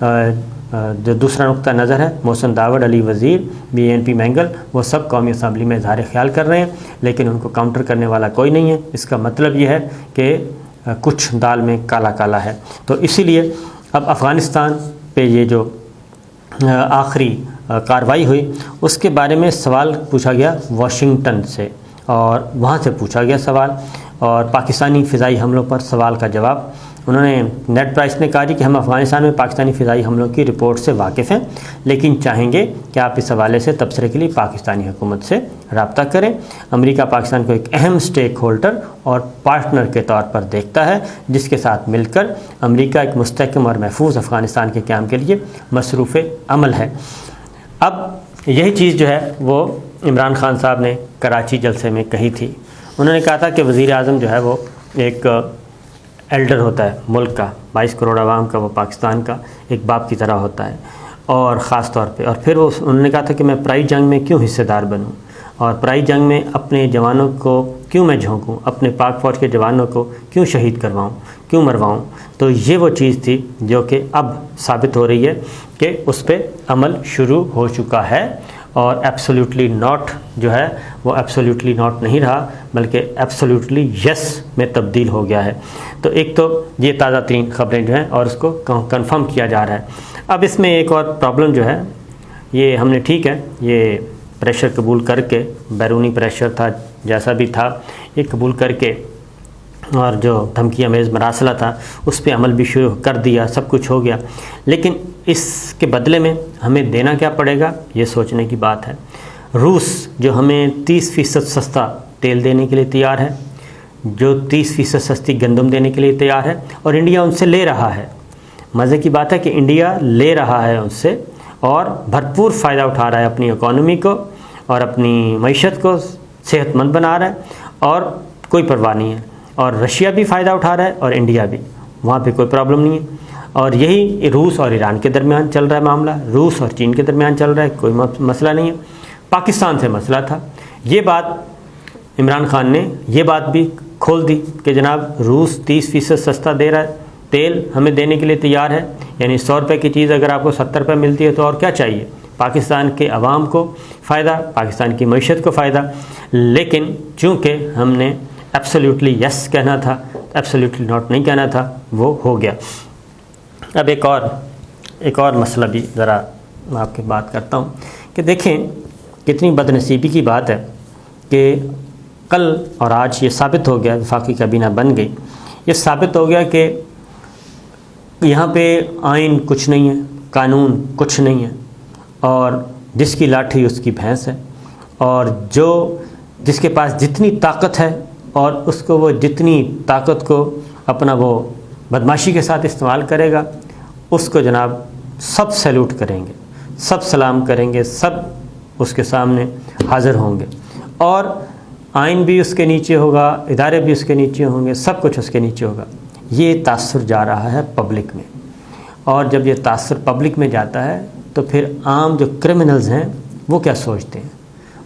جو دوسرا نقطہ نظر ہے محسن داوڑ، علی وزیر، BNP مینگل، وہ سب قومی اسمبلی میں اظہار خیال کر رہے ہیں، لیکن ان کو کاؤنٹر کرنے والا کوئی نہیں ہے۔ اس کا مطلب یہ ہے کہ کچھ دال میں کالا کالا ہے۔ تو اسی لیے اب افغانستان پہ یہ جو آخری کارروائی ہوئی اس کے بارے میں سوال پوچھا گیا واشنگٹن سے، اور وہاں سے پوچھا گیا سوال، اور پاکستانی فضائی حملوں پر سوال کا جواب انہوں نے نیٹ پرائس نے کہا کہ ہم افغانستان میں پاکستانی فضائی حملوں کی رپورٹ سے واقف ہیں، لیکن چاہیں گے کہ آپ اس حوالے سے تبصرے کے لیے پاکستانی حکومت سے رابطہ کریں۔ امریکہ پاکستان کو ایک اہم سٹیک ہولڈر اور پارٹنر کے طور پر دیکھتا ہے، جس کے ساتھ مل کر امریکہ ایک مستحکم اور محفوظ افغانستان کے قیام کے لیے مصروف عمل ہے۔ اب یہی چیز جو ہے وہ عمران خان صاحب نے کراچی جلسے میں کہی تھی۔ انہوں نے کہا تھا کہ وزیر اعظم جو ہے وہ ایک ایلڈر ہوتا ہے ملک کا، 22 کروڑ عوام کا، وہ پاکستان کا ایک باپ کی طرح ہوتا ہے، اور خاص طور پہ، اور پھر انہوں نے کہا تھا کہ میں پرائی جنگ میں کیوں حصے دار بنوں، اور پرائی جنگ میں اپنے جوانوں کو کیوں میں جھونکوں، اپنے پاک فوج کے جوانوں کو کیوں شہید کرواؤں، کیوں مرواؤں۔ تو یہ وہ چیز تھی جو کہ اب ثابت ہو رہی ہے کہ اس پہ عمل شروع ہو چکا ہے، اور ایبسلیوٹلی ناٹ جو ہے وہ ایبسلیوٹلی ناٹ نہیں رہا، بلکہ ایبسلیوٹلی یس میں تبدیل ہو گیا ہے۔ تو ایک تو یہ تازہ ترین خبریں جو ہیں اور اس کو کنفرم کیا جا رہا ہے۔ اب اس میں ایک اور پرابلم جو ہے، یہ ہم نے ٹھیک ہے یہ پریشر قبول کر کے، بیرونی پریشر تھا جیسا بھی تھا، یہ قبول کر کے، اور جو دھمکی امیز مراسلہ تھا اس پہ عمل بھی شروع کر دیا، سب کچھ ہو گیا، لیکن اس کے بدلے میں ہمیں دینا کیا پڑے گا، یہ سوچنے کی بات ہے۔ روس جو ہمیں 30% سستا تیل دینے کے لیے تیار ہے، جو 30% سستی گندم دینے کے لیے تیار ہے، اور انڈیا ان سے لے رہا ہے۔ مزے کی بات ہے کہ انڈیا لے رہا ہے ان سے، اور بھرپور فائدہ اٹھا رہا ہے اپنی اکانومی کو اور اپنی معیشت کو صحت مند بنا رہا ہے، اور کوئی پرواہ نہیں ہے۔ اور رشیا بھی فائدہ اٹھا رہا ہے اور انڈیا بھی، وہاں پہ کوئی پرابلم نہیں ہے۔ اور یہی روس اور ایران کے درمیان چل رہا ہے معاملہ، روس اور چین کے درمیان چل رہا ہے، کوئی مسئلہ نہیں ہے۔ پاکستان سے مسئلہ تھا، یہ بات عمران خان نے یہ بات بھی کھول دی کہ جناب روس 30% سستا دے رہا ہے، تیل ہمیں دینے کے لیے تیار ہے، یعنی 100 روپے کی چیز اگر آپ کو 70 روپے ملتی ہے تو اور کیا چاہیے، پاکستان کے عوام کو فائدہ، پاکستان کی معیشت کو فائدہ۔ لیکن چونکہ ہم نے ایبسلیوٹلی یس کہنا تھا، ایبسلیوٹلی ناٹ نہیں کہنا تھا، وہ ہو گیا۔ اب ایک اور مسئلہ بھی ذرا آپ کے بات کرتا ہوں کہ دیکھیں کتنی بد نصیبی کی بات ہے کہ کل اور آج یہ ثابت ہو گیا، وفاقی کابینہ بن گئی، یہ ثابت ہو گیا کہ یہاں پہ آئین کچھ نہیں ہے، قانون کچھ نہیں ہے، اور جس کی لاٹھی اس کی بھینس ہے، اور جس کے پاس جتنی طاقت ہے اور اس کو وہ جتنی طاقت کو اپنا وہ بدماشی کے ساتھ استعمال کرے گا، اس کو جناب سب سیلوٹ کریں گے، سب سلام کریں گے، سب اس کے سامنے حاضر ہوں گے، اور آئین بھی اس کے نیچے ہوگا، ادارے بھی اس کے نیچے ہوں گے، سب کچھ اس کے نیچے ہوگا۔ یہ تاثر جا رہا ہے پبلک میں، اور جب یہ تاثر پبلک میں جاتا ہے تو پھر عام جو کرمنلز ہیں وہ کیا سوچتے ہیں،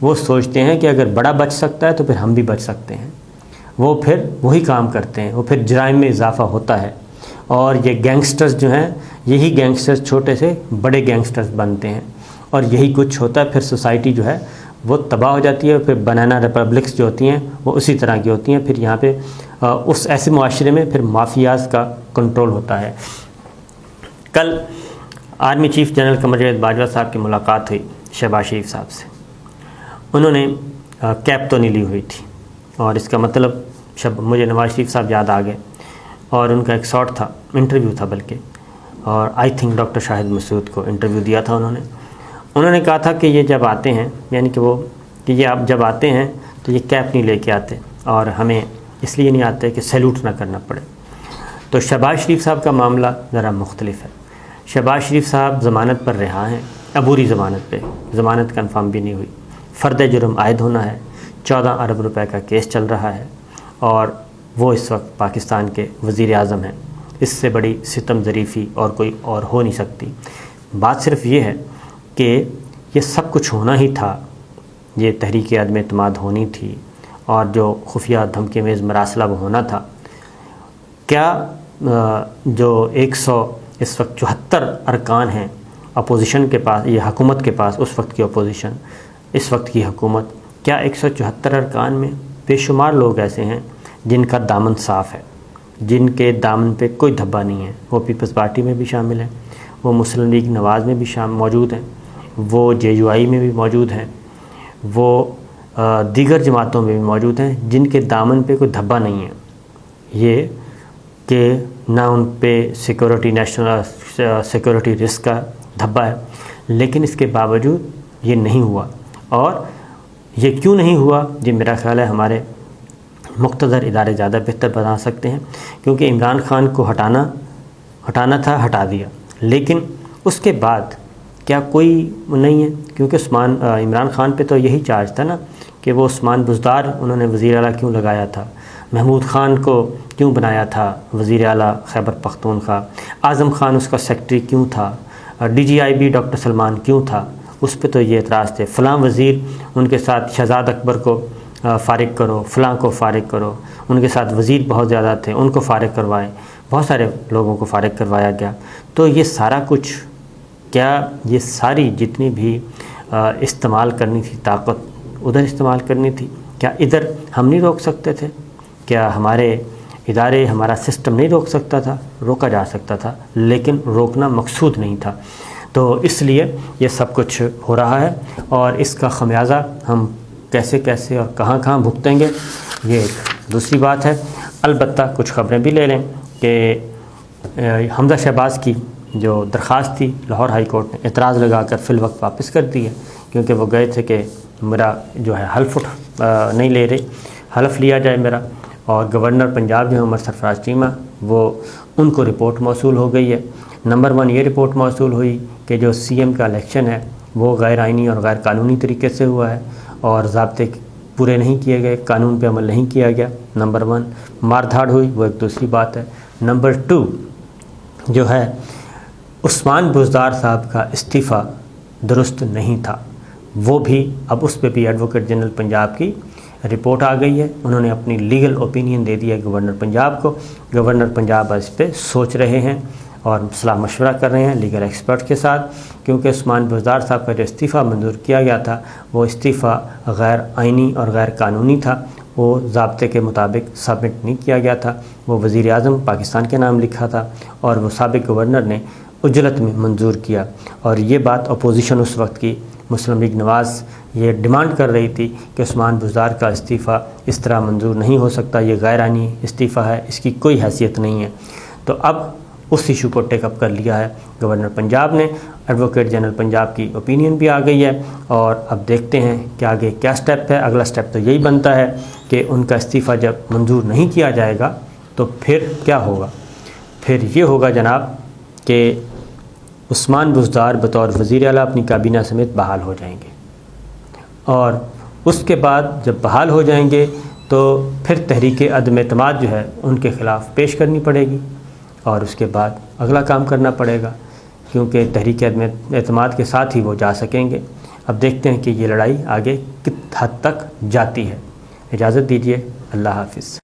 وہ سوچتے ہیں کہ اگر بڑا بچ سکتا ہے تو پھر ہم بھی بچ سکتے ہیں، وہ پھر وہی کام کرتے ہیں، وہ پھر جرائم میں اضافہ ہوتا ہے، اور یہ گینگسٹرز جو ہیں، یہی گینگسٹرز چھوٹے سے بڑے گینگسٹرز بنتے ہیں، اور یہی کچھ ہوتا ہے۔ پھر سوسائٹی جو ہے وہ تباہ ہو جاتی ہے، پھر بنانا ریپبلکس جو ہوتی ہیں وہ اسی طرح کی ہوتی ہیں، پھر یہاں پہ اس ایسے معاشرے میں پھر مافیاز کا کنٹرول ہوتا ہے۔ کل army chief general Qamar Javed Bajwa صاحب کی ملاقات ہوئی شہباز شریف صاحب سے، انہوں نے کیپ تو نہیں لی ہوئی تھی، اور اس کا مطلب مجھے نواز شریف صاحب یاد آ گئے، اور ان کا ایک شارٹ تھا، انٹرویو تھا بلکہ، اور آئی تھنک ڈاکٹر شاہد مسعود کو انٹرویو دیا تھا انہوں نے کہا تھا کہ یہ جب آتے ہیں، یعنی کہ یہ آپ جب آتے ہیں تو یہ کیپ نہیں لے کے آتے، اور ہمیں اس لیے نہیں آتے کہ سیلوٹ نہ کرنا پڑے۔ تو شہباز شریف صاحب کا معاملہ ذرا مختلف ہے۔ شہباز شریف صاحب ضمانت پر رہا ہیں، عبوری ضمانت پہ، ضمانت کنفرم بھی نہیں ہوئی، فرد جرم عائد ہونا ہے، 14 ارب روپے کا کیس چل رہا ہے، اور وہ اس وقت پاکستان کے وزیر اعظم ہیں۔ اس سے بڑی ستم ظریفی اور کوئی اور ہو نہیں سکتی۔ بات صرف یہ ہے کہ یہ سب کچھ ہونا ہی تھا، یہ تحریک عدم اعتماد ہونی تھی، اور جو خفیہ دھمکی میز مراسلہ وہ ہونا تھا۔ کیا جو اس وقت 74 ارکان ہیں اپوزیشن کے پاس، یہ حکومت کے پاس، اس وقت کی اپوزیشن، اس وقت کی حکومت، کیا 174 ارکان میں بے شمار لوگ ایسے ہیں جن کا دامن صاف ہے، جن کے دامن پہ کوئی دھبا نہیں ہے؟ وہ پیپلز پارٹی میں بھی شامل ہیں، وہ مسلم لیگ نواز میں بھی موجود ہیں، وہ JUI میں بھی موجود ہیں، وہ دیگر جماعتوں میں بھی موجود ہیں جن کے دامن پہ کوئی دھبا نہیں ہے، یہ کہ نہ ان پہ نیشنل سیکورٹی رسک کا دھبا ہے، لیکن اس کے باوجود یہ نہیں ہوا۔ اور یہ کیوں نہیں ہوا؟ یہ میرا خیال ہے ہمارے مقتدر ادارے زیادہ بہتر بتا سکتے ہیں، کیونکہ عمران خان کو ہٹانا تھا، ہٹا دیا، لیکن اس کے بعد کیا کوئی نہیں ہے؟ کیونکہ عمران خان پہ تو یہی چارج تھا نا کہ وہ عثمان بزدار انہوں نے وزیر اعلیٰ کیوں لگایا تھا، محمود خان کو کیوں بنایا تھا وزیر اعلیٰ خیبر پختونخوا، اعظم خان اس کا سیکٹری کیوں تھا، DGIB ڈاکٹر سلمان کیوں تھا، اس پہ تو یہ اعتراض تھے، فلاں وزیر ان کے ساتھ شہزاد اکبر کو فارغ کرو، فلاں کو فارغ کرو، ان کے ساتھ وزیر بہت زیادہ تھے ان کو فارغ کروائیں، بہت سارے لوگوں کو فارغ کروایا گیا۔ تو یہ سارا کچھ، کیا یہ ساری جتنی بھی استعمال کرنی تھی طاقت ادھر استعمال کرنی تھی؟ کیا ادھر ہم نہیں روک سکتے تھے؟ کیا ہمارے ادارے، ہمارا سسٹم نہیں روک سکتا تھا؟ روکا جا سکتا تھا، لیکن روکنا مقصود نہیں تھا۔ تو اس لیے یہ سب کچھ ہو رہا ہے، اور اس کا خمیازہ ہم کیسے اور کہاں بھگتیں گے، یہ ایک دوسری بات ہے۔ البتہ کچھ خبریں بھی لے لیں کہ حمزہ شہباز کی جو درخواست تھی لاہور ہائی کورٹ نے اعتراض لگا کر فی الوقت واپس کر دی ہے، کیونکہ وہ گئے تھے کہ میرا جو ہے حلف نہیں لے رہے، حلف لیا جائے میرا، اور گورنر پنجاب جو ہے عمر سرفراز چیمہ، وہ ان کو رپورٹ موصول ہو گئی ہے۔ نمبر 1 یہ رپورٹ موصول ہوئی کہ جو CM کا الیکشن ہے وہ غیر آئینی اور غیر قانونی طریقے سے ہوا ہے، اور ضابطے پورے نہیں کیے گئے، قانون پہ عمل نہیں کیا گیا۔ نمبر 1 مار دھاڑ ہوئی، وہ ایک دوسری بات ہے۔ نمبر 2 جو ہے عثمان بزدار صاحب کا استعفیٰ درست نہیں تھا، وہ بھی اب اس پہ بھی ایڈوکیٹ جنرل پنجاب کی رپورٹ آ گئی ہے، انہوں نے اپنی لیگل اوپینین دے دی ہے گورنر پنجاب کو۔ گورنر پنجاب اس پہ سوچ رہے ہیں اور صلاح مشورہ کر رہے ہیں لیگل ایکسپرٹ کے ساتھ، کیونکہ عثمان بزدار صاحب کا جو استعفیٰ منظور کیا گیا تھا وہ استعفیٰ غیر آئینی اور غیر قانونی تھا، وہ ضابطے کے مطابق سبمٹ نہیں کیا گیا تھا، وہ وزیر اعظم پاکستان کے نام لکھا تھا، اور وہ سابق گورنر نے اجلت میں منظور کیا۔ اور یہ بات اپوزیشن اس وقت کی مسلم لیگ نواز یہ ڈیمانڈ کر رہی تھی کہ عثمان بزدار کا استعفیٰ اس طرح منظور نہیں ہو سکتا، یہ غیر آئینی استعفیٰ ہے، اس کی کوئی حیثیت نہیں ہے۔ تو اب اس ایشو کو ٹیک اپ کر لیا ہے گورنر پنجاب نے، ایڈوکیٹ جنرل پنجاب کی اوپینین بھی آ گئی ہے، اور اب دیکھتے ہیں کہ آگے کیا سٹیپ ہے۔ اگلا سٹیپ تو یہی بنتا ہے کہ ان کا استعفیٰ جب منظور نہیں کیا جائے گا تو پھر کیا ہوگا؟ پھر یہ ہوگا جناب کہ عثمان بزدار بطور وزیر اعلیٰ اپنی کابینہ سمیت بحال ہو جائیں گے، اور اس کے بعد جب بحال ہو جائیں گے تو پھر تحریک عدم اعتماد جو ہے ان کے خلاف پیش کرنی پڑے گی، اور اس کے بعد اگلا کام کرنا پڑے گا، کیونکہ تحریک عدم اعتماد کے ساتھ ہی وہ جا سکیں گے۔ اب دیکھتے ہیں کہ یہ لڑائی آگے کس حد تک جاتی ہے۔ اجازت دیجیے، اللہ حافظ۔